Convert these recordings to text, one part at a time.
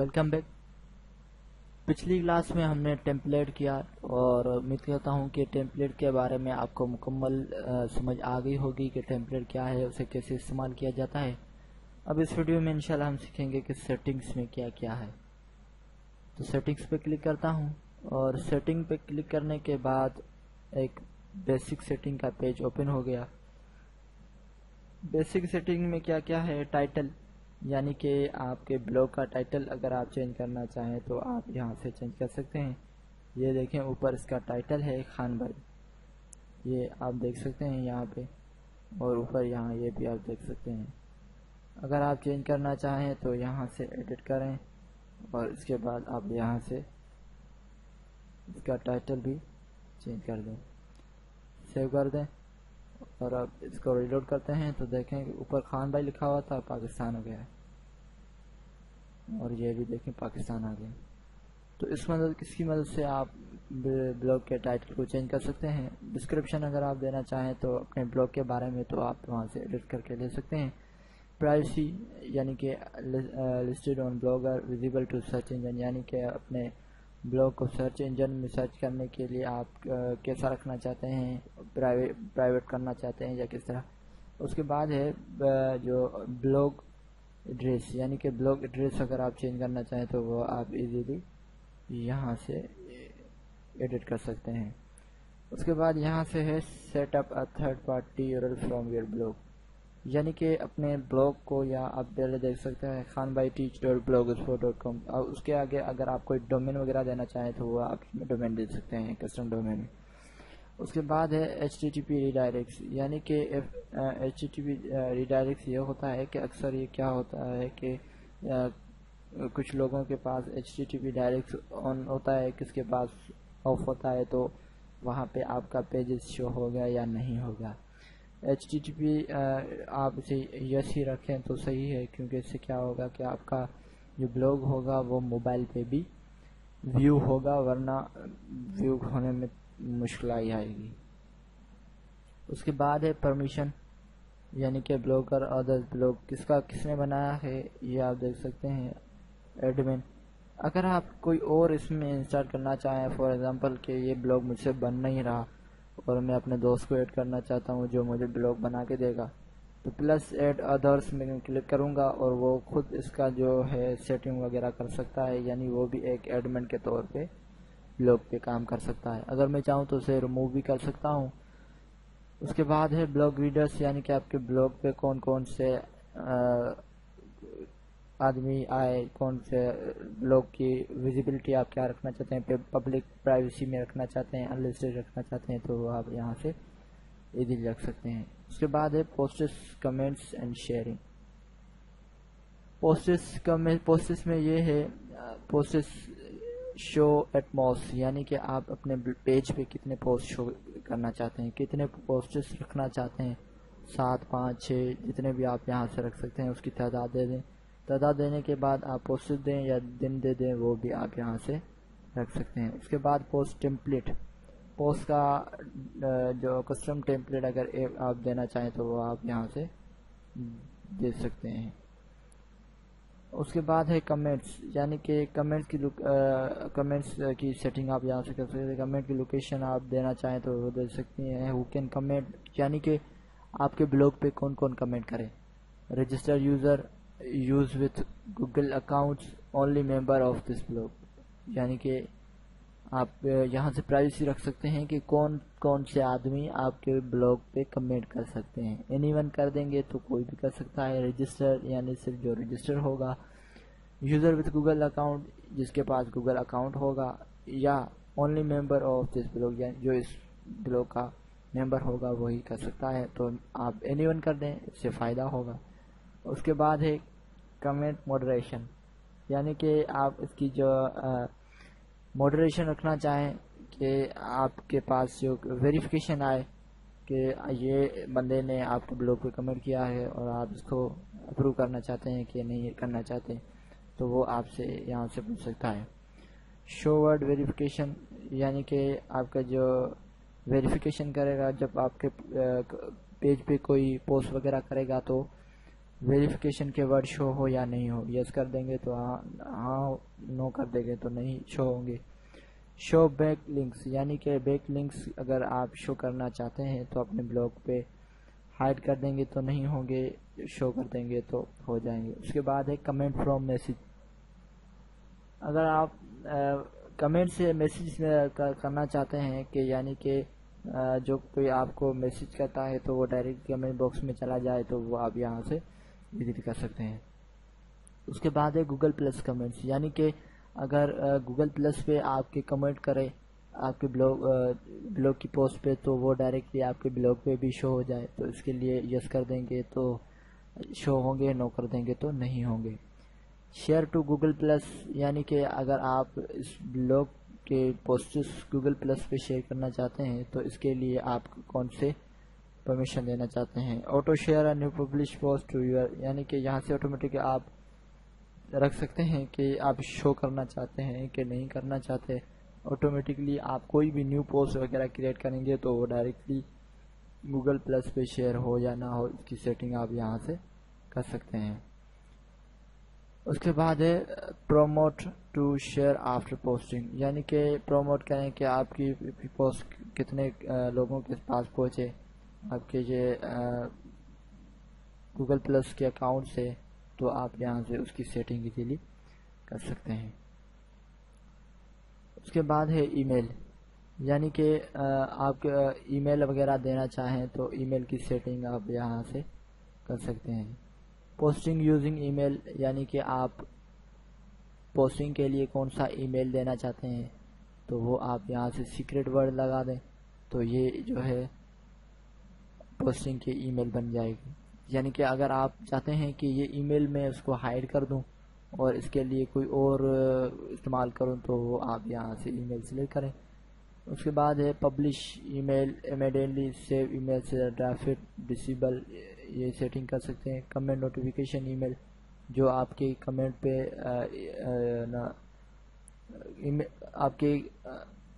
Welcome back. पिछली class में हमने टेम्पलेट किया और उम्मीद करता हूं कि टेम्पलेट के बारे में आपको मुकम्मल समझ आ गई होगी कि टेम्पलेट क्या है, उसे कैसे इस्तेमाल किया जाता है। अब इस वीडियो में इंशाल्लाह हम सीखेंगे कि सेटिंग्स में क्या क्या है। तो सेटिंग्स पे क्लिक करता हूं और सेटिंग पे क्लिक करने के बाद एक बेसिक सेटिंग का पेज ओपन हो गया। बेसिक सेटिंग में क्या क्या है, टाइटल यानी कि आपके ब्लॉग का टाइटल अगर आप चेंज करना चाहें तो आप यहां से चेंज कर सकते हैं। ये देखें ऊपर इसका टाइटल है खान भाई, ये आप देख सकते हैं यहाँ पे, और ऊपर यहाँ ये भी आप देख सकते हैं। अगर आप चेंज करना चाहें तो यहाँ से एडिट करें और इसके बाद आप यहाँ से इसका टाइटल भी चेंज कर दें, सेव कर दें और अब इसको रीलोड करते हैं तो देखें कि ऊपर खान भाई लिखा हुआ था, पाकिस्तान हो गया है और ये भी देखें पाकिस्तान आ गया। तो इसकी मदद से आप ब्लॉग के टाइटल को चेंज कर सकते हैं। डिस्क्रिप्शन अगर आप देना चाहें तो अपने ब्लॉग के बारे में तो आप वहां से एडिट करके ले सकते हैं। प्राइवेसी यानी कि listed on Blogger visible to search engine, यानी कि अपने ब्लॉग को सर्च इंजन में सर्च करने के लिए आप कैसा रखना चाहते हैं, प्राइवेट करना चाहते हैं या किस तरह। उसके बाद है जो ब्लॉग एड्रेस, यानी कि ब्लॉग एड्रेस अगर आप चेंज करना चाहें तो वो आप इजीली यहाँ से एडिट कर सकते हैं। उसके बाद यहाँ से है set up a third party URL from your blog, यानी कि अपने ब्लॉग को, या आप पहले देख सकते हैं khanbhaiTeach.blogspot.com, और उसके आगे अगर आप कोई डोमेन वगैरह देना चाहें तो वो आप इसमें डोमेन दे सकते हैं, कस्टम डोमेन। उसके बाद है HTTP रिडायरेक्ट्स, यानी कि HTTP रिडायरेक्ट्स ये होता है कि अक्सर ये क्या होता है कि कुछ लोगों के पास HTTP डायरेक्ट ऑन होता है, किसके पास ऑफ होता है, तो वहाँ पे आपका पेजेस शो होगा या नहीं होगा। HTTP आप इसे यस ही रखें तो सही है, क्योंकि इससे क्या होगा कि आपका जो ब्लॉग होगा वो मोबाइल पे भी व्यू होगा, वरना व्यू होने में मुश्किल आएगी। उसके बाद है परमिशन, यानी कि ब्लॉगर अदर्स ब्लॉग किसने बनाया है ये आप देख सकते हैं, एडमिन। अगर आप कोई और इसमें इंस्टॉल करना चाहें, फॉर एग्जांपल कि ये ब्लॉग मुझसे बन नहीं रहा और मैं अपने दोस्त को ऐड करना चाहता हूँ जो मुझे ब्लॉग बना के देगा, तो प्लस ऐड अदर्स में क्लिक करूँगा और वो खुद इसका जो है सेटिंग वगैरह कर सकता है, यानी वो भी एक एडमिन के तौर पे ब्लॉग पे काम कर सकता है। अगर मैं चाहूँ तो उसे रिमूव भी कर सकता हूँ। उसके बाद है ब्लॉग रीडर्स, यानी कि आपके ब्लॉग पे कौन कौन से आदमी आए, कौन से ब्लॉग की विजिबिलिटी आप क्या रखना चाहते हैं, पब्लिक प्राइवेसी में रखना चाहते हैं, अनलिस्टेड रखना चाहते हैं, तो आप यहाँ से इजीली रख सकते हैं। उसके बाद है posts, comments and sharing. Posts में ये है पोस्ट्स शो एटमॉस, यानी कि आप अपने पेज पे कितने पोस्ट शो करना चाहते हैं, कितने पोस्ट्स रखना चाहते हैं, 7, 5, 6 जितने भी आप यहाँ से रख सकते हैं उसकी तादाद दे दें। तादाद देने के बाद आप पोस्ट दें या दिन दे दें, वो भी आप यहाँ से रख सकते हैं। उसके बाद पोस्ट टेम्पलेट, पोस्ट का जो कस्टम टेम्पलेट अगर आप देना चाहें तो वो आप यहाँ से दे सकते हैं। उसके बाद है कमेंट्स, यानी कि कमेंट्स की सेटिंग आप यहाँ से कर सकते हैं। कमेंट की लोकेशन आप देना चाहें तो वो दे सकती हैं। हु कैन कमेंट, यानी कि आपके ब्लॉग पे कौन कौन कमेंट करे। Register user, use with Google accounts, only member of this blog, यानी कि आप यहाँ से प्राइवेसी रख सकते हैं कि कौन कौन से आदमी आपके ब्लॉग पे कमेंट कर सकते हैं। एनीवन कर देंगे तो कोई भी कर सकता है। रजिस्टर यानी सिर्फ जो रजिस्टर होगा। यूजर विथ गूगल अकाउंट, जिसके पास गूगल अकाउंट होगा, या only member of this blog, यानी जो इस ब्लॉग का मेंबर होगा वही कर सकता है। तो आप एनीवन कर दें, इससे फ़ायदा होगा। उसके बाद है कमेंट मॉडरेशन, यानी कि आप इसकी जो मॉडरेशन रखना चाहें कि आपके पास जो वेरिफिकेशन आए कि ये बंदे ने आपके ब्लॉग पे कमेंट किया है और आप इसको अप्रूव करना चाहते हैं कि नहीं करना चाहते, तो वो आपसे यहाँ से पूछ सकता है। शो वर्ड वेरिफिकेशन, यानी कि आपका जो वेरिफिकेशन करेगा जब आपके पेज पे कोई पोस्ट वगैरह करेगा तो ویریفیکیشن کے ورڈ شو ہو یا نہیں ہو. یس کر دیں گے تو ہاں، نو کر دیں گے تو نہیں شو ہوں گے. شو بیک لنکس یعنی کہ بیک لنکس اگر آپ شو کرنا چاہتے ہیں تو اپنے بلاگ پہ ہائڈ کر دیں گے تو نہیں ہوں گے، شو کر دیں گے تو ہو جائیں گے. اس کے بعد ہے کمنٹ فرام میسج. اگر آپ کمنٹ سے میسج کرنا چاہتے ہیں کہ یعنی کہ جو کوئی آپ کو میسج کرتا ہے تو وہ ڈائریکٹ کمنٹ باکس میں چلا جائے تو وہ آپ یہاں سے وزٹ کر سکتے ہیں. اس کے بعد ہے گوگل پلس کمنٹس یعنی کہ اگر گوگل پلس پہ آپ کے کمنٹ کرے آپ کے بلاگ کی پوسٹ پہ تو وہ ڈائریکٹلی آپ کے بلاگ پہ بھی شو ہو جائے. تو اس کے لیے یس کر دیں گے تو شو ہوں گے، نو کر دیں گے تو نہیں ہوں گے. شیئر ٹو گوگل پلس یعنی کہ اگر آپ اس بلاگ کے پوسٹس گوگل پلس پہ شیئر کرنا چاہتے ہیں تو اس کے لیے آپ کون سے پرمیشن دینا چاہتے ہیں. Auto share a new publish post to your یعنی کہ یہاں سے آٹومیٹک آپ رکھ سکتے ہیں کہ آپ شو کرنا چاہتے ہیں کہ نہیں کرنا چاہتے. آٹومیٹکلی آپ کوئی بھی نیو پوسٹ وغیرہ کریٹ کریں گے تو وہ ڈائریکٹلی گوگل پلس پہ شیئر ہو یا نہ ہو اس کی سیٹنگ آپ یہاں سے کر سکتے ہیں. اس کے بعد ہے promote to share after posting یعنی کہ پروموٹ کریں کہ آپ کی پوسٹ کتنے لوگوں کے پاس پہنچے آپ کے یہ گوگل پلس کے اکاؤنٹ سے، تو آپ یہاں سے اس کی سیٹنگ ایزیلی کر سکتے ہیں. اس کے بعد ہے ای میل یعنی کہ آپ ای میل وغیرہ دینا چاہیں تو ای میل کی سیٹنگ آپ یہاں سے کر سکتے ہیں. پوسٹنگ یوزنگ ای میل یعنی کہ آپ پوسٹنگ کے لیے کون سا ای میل دینا چاہتے ہیں تو وہ آپ یہاں سے سیکرٹ ورڈ لگا دیں تو یہ جو ہے پوسٹنگ کی ای میل بن جائے گی. یعنی کہ اگر آپ چاہتے ہیں کہ یہ ای میل میں اس کو ہائڈ کر دوں اور اس کے لیے کوئی اور استعمال کروں تو وہ آپ یہاں سے ای میل سلیکٹ کریں. اس کے بعد ہے پبلش ای میل امیڈیٹلی سیو ای میل سے ڈرافٹ ڈسیبل یہ سیٹنگ کر سکتے ہیں. کمنٹ نوٹیفیکیشن ای میل جو آپ کے کمنٹ پہ آپ کے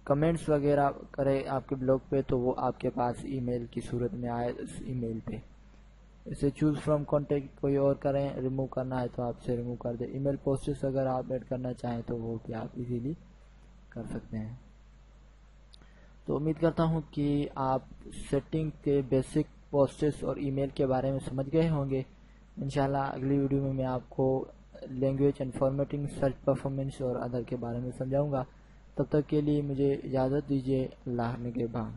کمنٹس وغیرہ کرے آپ کے بلاگ پہ تو وہ آپ کے پاس ای میل کی صورت میں آئے اس ای میل پہ. اسے چوز فرام کانٹیکٹ کوئی اور کریں، ریموو کرنا ہے تو آپ سے ریموو کر دیں. ای میل پوسٹس اگر آپ ایڈ کرنا چاہیں تو وہ بھی آپ ایزیلی کر سکتے ہیں. تو امید کرتا ہوں کہ آپ سیٹنگ کے بیسک پوسٹس اور ای میل کے بارے میں سمجھ گئے ہوں گے. انشاءاللہ اگلی ویڈیو میں آپ کو language and formatting, search performance اور ادر کے بارے میں سمجھاؤں گا. تب تک کے لیے مجھے اجازت دیجیے. اللہ نگہبان.